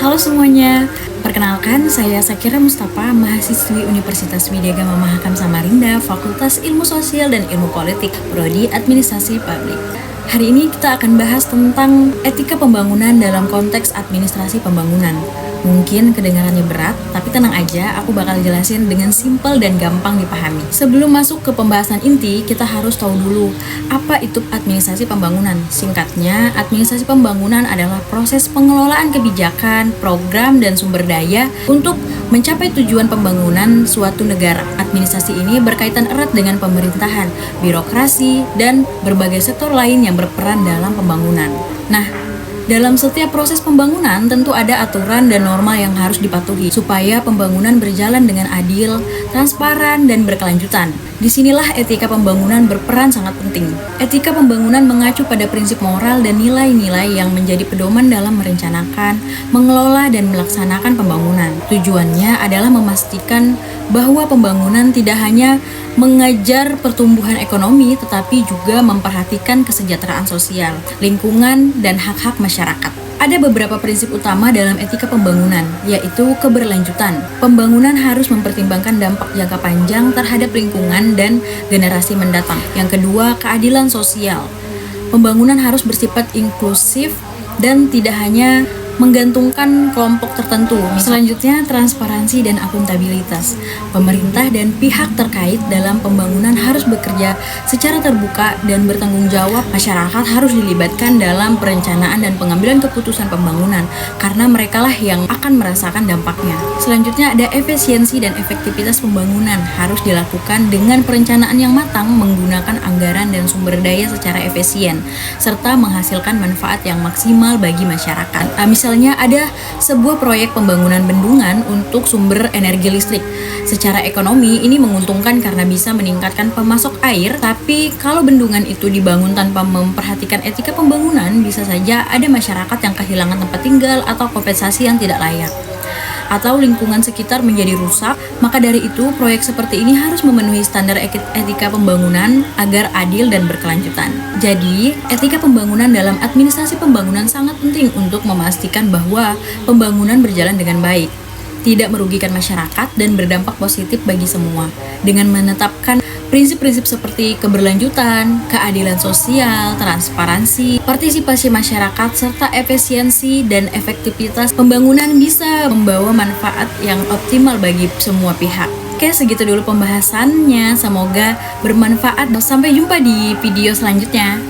Halo semuanya, perkenalkan saya Sakira Mustafa, mahasiswi Universitas Widya Gama Mahakam Samarinda, Fakultas Ilmu Sosial dan Ilmu Politik, Prodi Administrasi Publik. Hari ini kita akan bahas tentang etika pembangunan dalam konteks administrasi pembangunan. Mungkin kedengarannya berat, tapi tenang aja, aku bakal jelasin dengan simpel dan gampang dipahami. Sebelum masuk ke pembahasan inti, kita harus tahu dulu apa itu administrasi pembangunan. Singkatnya, administrasi pembangunan adalah proses pengelolaan kebijakan, program, dan sumber daya untuk mencapai tujuan pembangunan suatu negara. Administrasi ini berkaitan erat dengan pemerintahan, birokrasi, dan berbagai sektor lain yang berperan dalam pembangunan. Nah, dalam setiap proses pembangunan tentu ada aturan dan norma yang harus dipatuhi supaya pembangunan berjalan dengan adil, transparan, dan berkelanjutan. Disinilah etika pembangunan berperan sangat penting. Etika pembangunan mengacu pada prinsip moral dan nilai-nilai yang menjadi pedoman dalam merencanakan, mengelola, dan melaksanakan pembangunan. Tujuannya adalah memastikan bahwa pembangunan tidak hanya mengejar pertumbuhan ekonomi, tetapi juga memperhatikan kesejahteraan sosial, lingkungan, dan hak-hak masyarakat. Ada beberapa prinsip utama dalam etika pembangunan, yaitu keberlanjutan. Pembangunan harus mempertimbangkan dampak jangka panjang terhadap lingkungan dan generasi mendatang. Yang kedua, keadilan sosial. Pembangunan harus bersifat inklusif dan tidak hanya menggantungkan kelompok tertentu. Selanjutnya, transparansi dan akuntabilitas. Pemerintah dan pihak terkait dalam pembangunan harus bekerja secara terbuka dan bertanggung jawab. Masyarakat harus dilibatkan dalam perencanaan dan pengambilan keputusan pembangunan karena merekalah yang akan merasakan dampaknya. Selanjutnya, ada efisiensi dan efektivitas pembangunan harus dilakukan dengan perencanaan yang matang, menggunakan anggaran dan sumber daya secara efisien serta menghasilkan manfaat yang maksimal bagi masyarakat. Misalnya ada sebuah proyek pembangunan bendungan untuk sumber energi listrik. Secara ekonomi ini menguntungkan karena bisa meningkatkan pemasok air, tapi kalau bendungan itu dibangun tanpa memperhatikan etika pembangunan, bisa saja ada masyarakat yang kehilangan tempat tinggal atau kompensasi yang tidak layak, atau lingkungan sekitar menjadi rusak. Maka dari itu, proyek seperti ini harus memenuhi standar etika pembangunan agar adil dan berkelanjutan. Jadi, etika pembangunan dalam administrasi pembangunan sangat penting untuk memastikan bahwa pembangunan berjalan dengan baik, tidak merugikan masyarakat, dan berdampak positif bagi semua. Dengan menetapkan prinsip-prinsip seperti keberlanjutan, keadilan sosial, transparansi, partisipasi masyarakat, serta efisiensi dan efektivitas, pembangunan bisa membawa manfaat yang optimal bagi semua pihak. Oke, segitu dulu pembahasannya. Semoga bermanfaat. Sampai jumpa di video selanjutnya.